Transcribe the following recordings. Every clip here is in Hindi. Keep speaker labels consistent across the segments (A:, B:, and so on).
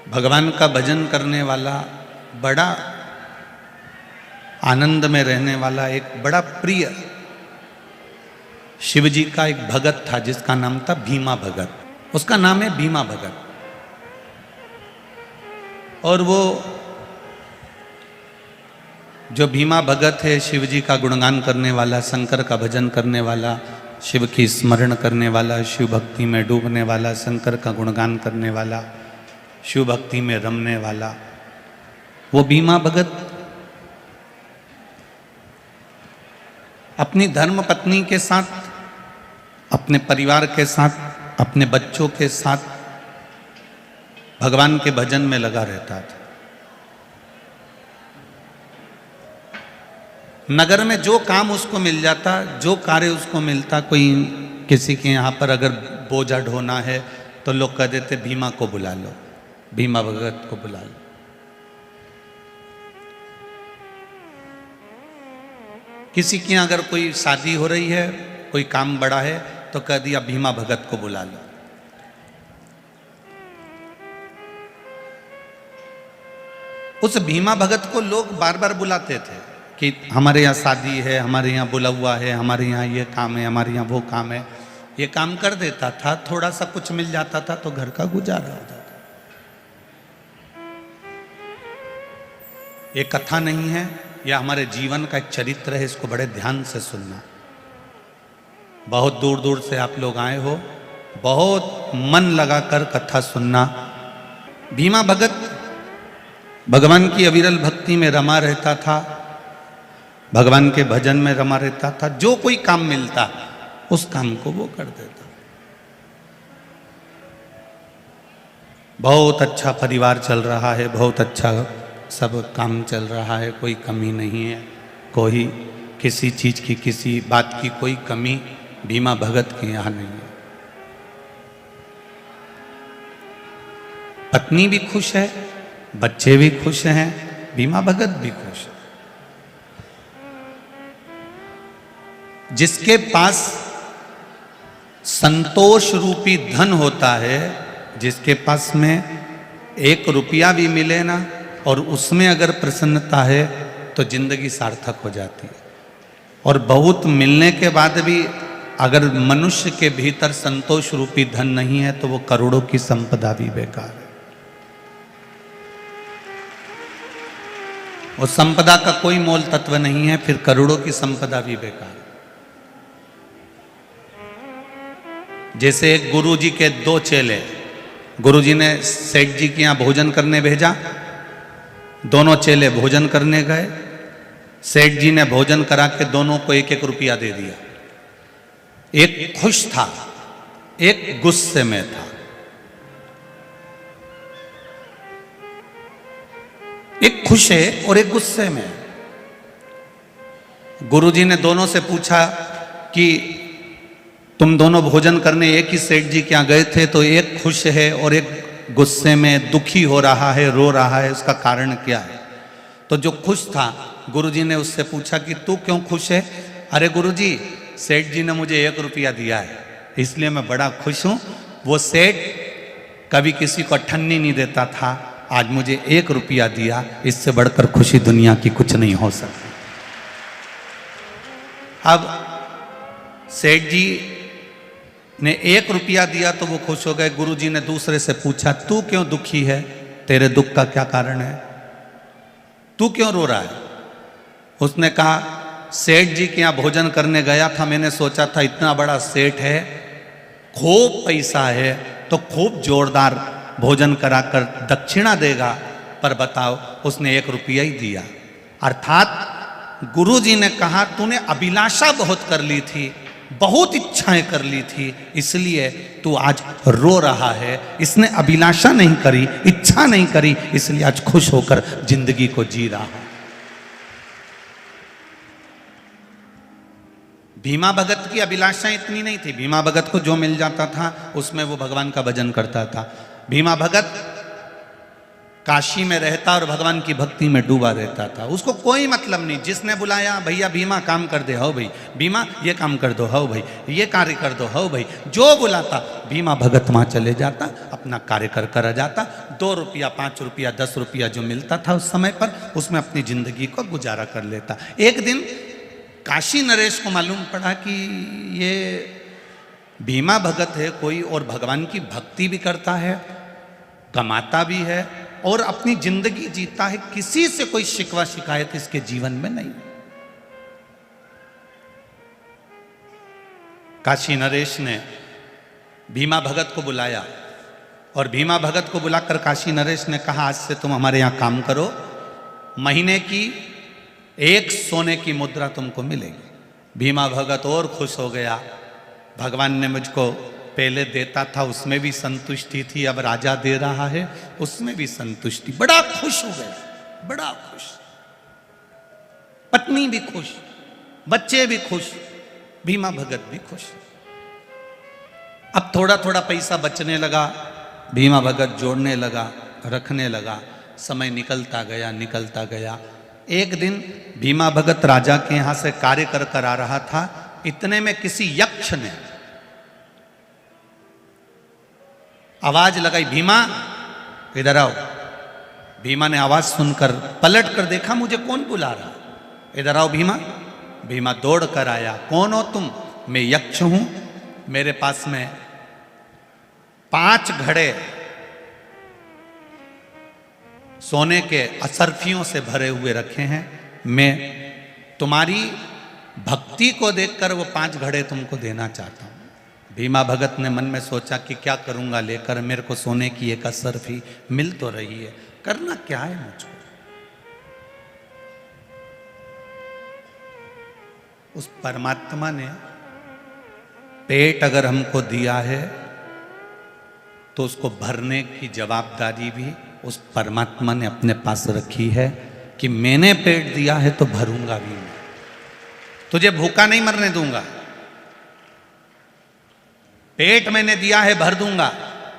A: भगवान का भजन करने वाला, बड़ा आनंद में रहने वाला, एक बड़ा प्रिय शिव जी का एक भगत था जिसका नाम था भीमा भगत। उसका नाम है भीमा भगत। और वो जो भीमा भगत है, शिव जी का गुणगान करने वाला, शंकर का भजन करने वाला, शिव की स्मरण करने वाला, शिव भक्ति में डूबने वाला, शंकर का गुणगान करने वाला, शिव भक्ति में रमने वाला, वो भीमा भगत अपनी धर्म पत्नी के साथ, अपने परिवार के साथ, अपने बच्चों के साथ भगवान के भजन में लगा रहता था। नगर में जो काम उसको मिल जाता, जो कार्य उसको मिलता, कोई किसी के यहाँ पर अगर बोझा ढोना है तो लोग कह देते भीमा को बुला लो, भीमा भगत को बुला लो। किसी के यहाँ अगर कोई शादी हो रही है, कोई काम बड़ा है, तो कह दिया भीमा भगत को बुला लो। उस भीमा भगत को लोग बार बार बुलाते थे कि हमारे यहाँ शादी है, हमारे यहाँ बुला हुआ है, हमारे यहाँ ये काम है, हमारे यहाँ वो काम है। ये काम कर देता था, थोड़ा सा कुछ मिल जाता था तो घर का गुजारा हो जाता। ये कथा नहीं है, यह हमारे जीवन का एक चरित्र है। इसको बड़े ध्यान से सुनना। बहुत दूर दूर से आप लोग आए हो, बहुत मन लगाकर कथा सुनना। भीमा भगत भगवान की अविरल भक्ति में रमा रहता था, भगवान के भजन में रमा रहता था। जो कोई काम मिलता उस काम को वो कर देता। बहुत अच्छा परिवार चल रहा है, बहुत अच्छा सब काम चल रहा है, कोई कमी नहीं है, कोई किसी चीज की, किसी बात की कोई कमी भीमा भगत के यहाँ नहीं है। पत्नी भी खुश है, बच्चे भी खुश हैं, भीमा भगत भी खुश है। जिसके पास संतोष रूपी धन होता है, जिसके पास में 1 रुपया भी मिले ना और उसमें अगर प्रसन्नता है तो जिंदगी सार्थक हो जाती है। और बहुत मिलने के बाद भी अगर मनुष्य के भीतर संतोष रूपी धन नहीं है तो वो करोड़ों की संपदा भी बेकार है। और संपदा का कोई मोल तत्व नहीं है, फिर करोड़ों की संपदा भी बेकार है। जैसे एक गुरुजी के 2 चेले, गुरुजी ने सेठ जी के यहाँ भोजन करने भेजा, दोनों चेले भोजन करने गए। सेठ जी ने भोजन करा के दोनों को 1-1 रुपया दे दिया। एक खुश था, एक गुस्से में था। एक खुश है और एक गुस्से में। गुरुजी ने दोनों से पूछा कि तुम दोनों भोजन करने एक ही सेठ जी के यहाँ गए थे, तो एक खुश है और एक गुस्से में, दुखी हो रहा है, रो रहा है, उसका कारण क्या है? तो जो खुश था, गुरुजी ने उससे पूछा कि तू क्यों खुश है? अरे गुरुजी, सेठ जी ने मुझे 1 रुपया दिया है, इसलिए मैं बड़ा खुश हूं। वो सेठ कभी किसी को अठन्नी नहीं देता था, आज मुझे 1 रुपया दिया, इससे बढ़कर खुशी दुनिया की कुछ नहीं हो सकती। अब सेठ जी ने 1 रुपया दिया तो वो खुश हो गए। गुरुजी ने दूसरे से पूछा, तू क्यों दुखी है? तेरे दुख का क्या कारण है? तू क्यों रो रहा है? उसने कहा, सेठ जी के यहाँ भोजन करने गया था, मैंने सोचा था इतना बड़ा सेठ है, खूब पैसा है, तो खूब जोरदार भोजन कराकर दक्षिणा देगा, पर बताओ उसने 1 रुपया ही दिया। अर्थात गुरुजी ने कहा, तूने अभिलाषा बहुत कर ली थी, बहुत इच्छाएं कर ली थी, इसलिए तू आज रो रहा है। इसने अभिलाषा नहीं करी, इच्छा नहीं करी, इसलिए आज खुश होकर जिंदगी को जी रहा है। भीमा भगत की अभिलाषा इतनी नहीं थी। भीमा भगत को जो मिल जाता था उसमें वो भगवान का भजन करता था। भीमा भगत काशी में रहता और भगवान की भक्ति में डूबा रहता था। उसको कोई मतलब नहीं, जिसने बुलाया भैया भीमा काम कर दे, हो भाई भीमा ये काम कर दो, हो भाई ये कार्य कर दो, हो भाई जो बुलाता भीमा भगत वहाँ चले जाता, अपना कार्य कर जाता। 2 रुपया 5 रुपया 10 रुपया जो मिलता था उस समय पर, उसमें अपनी जिंदगी को गुजारा कर लेता। एक दिन काशी नरेश को मालूम पड़ा कि ये भीमा भगत है कोई, और भगवान की भक्ति भी करता है, कमाता भी है और अपनी जिंदगी जीता है, किसी से कोई शिकवा शिकायत इसके जीवन में नहीं। काशी नरेश ने भीमा भगत को बुलाया और भीमा भगत को बुलाकर काशी नरेश ने कहा, आज से तुम हमारे यहां काम करो, महीने की 1 सोने की मुद्रा तुमको मिलेगी। भीमा भगत और खुश हो गया, भगवान ने मुझको पहले देता था उसमें भी संतुष्टि थी, अब राजा दे रहा है उसमें भी संतुष्टि। बड़ा खुश हो गया, बड़ा खुश, पत्नी भी खुश, बच्चे भी खुश, भीमा भगत भी खुश। अब थोड़ा थोड़ा पैसा बचने लगा, भीमा भगत जोड़ने लगा, रखने लगा, समय निकलता गया। एक दिन भीमा भगत राजा के यहां से कार्य कर आ रहा था, इतने में किसी यक्ष ने आवाज लगाई, भीमा इधर आओ। भीमा ने आवाज सुनकर पलट कर देखा, मुझे कौन बुला रहा, इधर आओ भीमा। भीमा दौड़ कर आया, कौन हो तुम? मैं यक्ष हूं, मेरे पास में 5 घड़े सोने के असरफियों से भरे हुए रखे हैं, मैं तुम्हारी भक्ति को देखकर वो 5 घड़े तुमको देना चाहता हूं। भीमा भगत ने मन में सोचा कि क्या करूंगा लेकर, मेरे को सोने की एक असरफी मिल तो रही है, करना क्या है मुझको। उस परमात्मा ने पेट अगर हमको दिया है तो उसको भरने की जवाबदारी भी उस परमात्मा ने अपने पास रखी है कि मैंने पेट दिया है तो भरूंगा भी मैं, तुझे भूखा नहीं मरने दूंगा। पेट मैंने दिया है, भर दूंगा।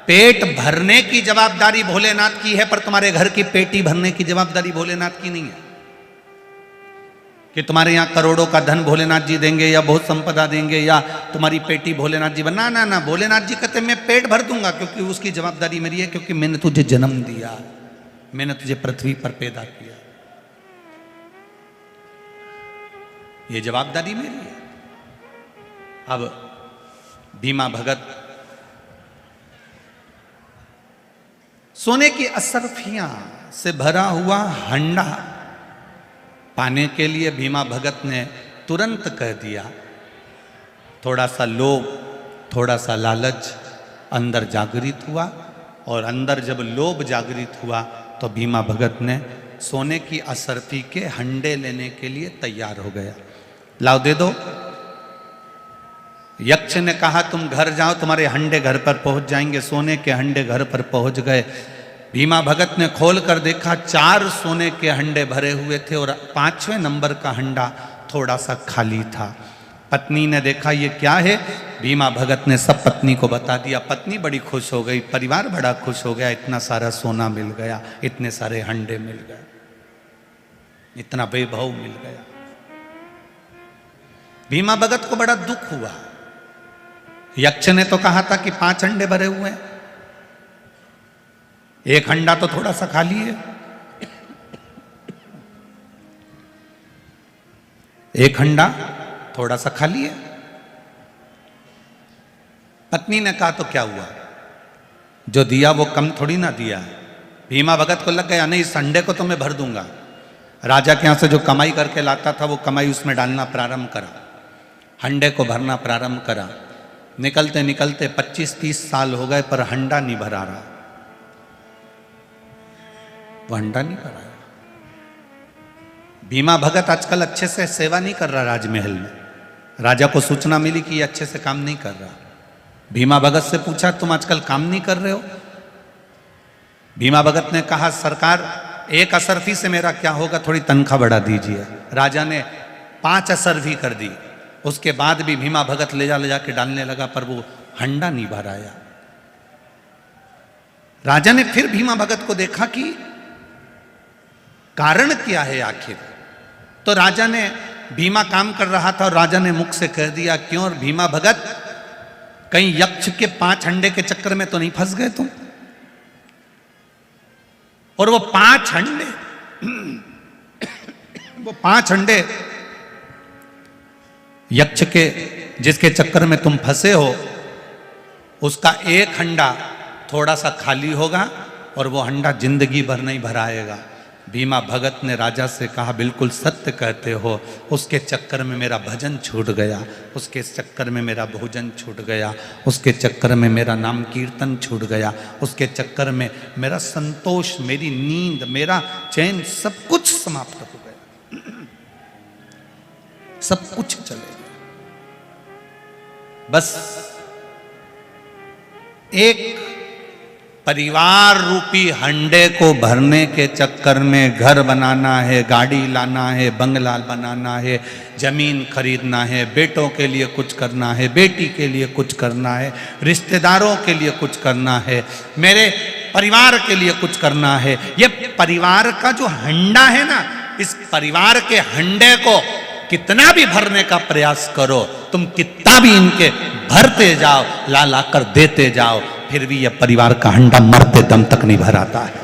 A: पेट भरने की जवाबदारी भोलेनाथ की है, पर तुम्हारे घर की पेटी भरने की जवाबदारी भोलेनाथ की नहीं है कि तुम्हारे यहां करोड़ों का धन भोलेनाथ जी देंगे या बहुत संपदा देंगे या तुम्हारी पेटी भोलेनाथ जी बना। ना, भोलेनाथ जी कहते मैं पेट भर दूंगा, क्योंकि उसकी जवाबदारी मेरी है, क्योंकि मैंने तुझे जन्म दिया, मैंने तुझे पृथ्वी पर पैदा किया, ये जवाबदारी मेरी है। अब भीमा भगत सोने की असरफियां से भरा हुआ हंडा पाने के लिए भीमा भगत ने तुरंत कह दिया। थोड़ा सा लोभ, थोड़ा सा लालच अंदर जागृत हुआ, और अंदर जब लोभ जागृत हुआ तो भीमा भगत ने सोने की असरफी के हंडे लेने के लिए तैयार हो गया। लाओ दे दो। यक्ष ने कहा तुम घर जाओ, तुम्हारे हंडे घर पर पहुंच जाएंगे। सोने के हंडे घर पर पहुंच गए। भीमा भगत ने खोल कर देखा, 4 सोने के हंडे भरे हुए थे और 5वें नंबर का हंडा थोड़ा सा खाली था। पत्नी ने देखा ये क्या है, भीमा भगत ने सब पत्नी को बता दिया। पत्नी बड़ी खुश हो गई, परिवार बड़ा खुश हो गया, इतना सारा सोना मिल गया, इतने सारे हंडे मिल गए, इतना वैभव मिल गया। भीमा भगत को बड़ा दुख हुआ। यक्ष ने तो कहा था कि 5 हंडे भरे हुए हैं, एक हंडा तो थोड़ा सा खाली है। एक हंडा थोड़ा सा खाली है। पत्नी ने कहा तो क्या हुआ, जो दिया वो कम थोड़ी ना दिया। भीमा भगत को लग गया नहीं, इस हंडे को तो मैं भर दूंगा। राजा के यहां से जो कमाई करके लाता था वो कमाई उसमें डालना प्रारंभ करा, हंडे को भरना प्रारंभ करा। निकलते निकलते 25-30 साल हो गए, पर हंडा नहीं भरा रहा, वो हंडा नहीं भरा। भीमा भगत आजकल अच्छे से सेवा नहीं कर रहा राजमहल में। राजा को सूचना मिली कि ये अच्छे से काम नहीं कर रहा। भीमा भगत से पूछा तुम आजकल काम नहीं कर रहे हो? भीमा भगत ने कहा सरकार, एक असरफी से मेरा क्या होगा, थोड़ी तनख्वाह बढ़ा दीजिए। राजा ने 5 असरफी कर दी। उसके बाद भी भीमा भगत ले जा के डालने लगा, पर वो हंडा नहीं भराया। राजा ने फिर भीमा भगत को देखा कि कारण क्या है आखिर? तो राजा ने, भीमा काम कर रहा था और राजा ने मुख से कह दिया, क्यों भीमा भगत, कहीं यक्ष के 5 अंडे के चक्कर में तो नहीं फंस गए तुम? और वो 5 अंडे वो 5 अंडे यक्ष के जिसके चक्कर में तुम फंसे हो, उसका एक हंडा थोड़ा सा खाली होगा और वो हंडा जिंदगी भर नहीं भराएगा। भीमा भगत ने राजा से कहा, बिल्कुल सत्य कहते हो, उसके चक्कर में मेरा भजन छूट गया, उसके चक्कर में मेरा भोजन छूट गया, उसके चक्कर में मेरा नाम कीर्तन छूट गया, उसके चक्कर में मेरा संतोष, मेरी नींद, मेरा चैन, सब कुछ समाप्त हो गया, सब कुछ चले गया। बस एक परिवार रूपी हंडे को भरने के चक्कर में घर बनाना है, गाड़ी लाना है, बंगला बनाना है, जमीन खरीदना है, बेटों के लिए कुछ करना है, बेटी के लिए कुछ करना है, रिश्तेदारों के लिए कुछ करना है, मेरे परिवार के लिए कुछ करना है। ये परिवार का जो हंडा है ना, इस परिवार के हंडे को कितना भी भरने का प्रयास करो, तुम कितना भी इनके भरते जाओ, ला ला कर देते जाओ, फिर भी यह परिवार का हंडा मरते दम तक नहीं भराता है।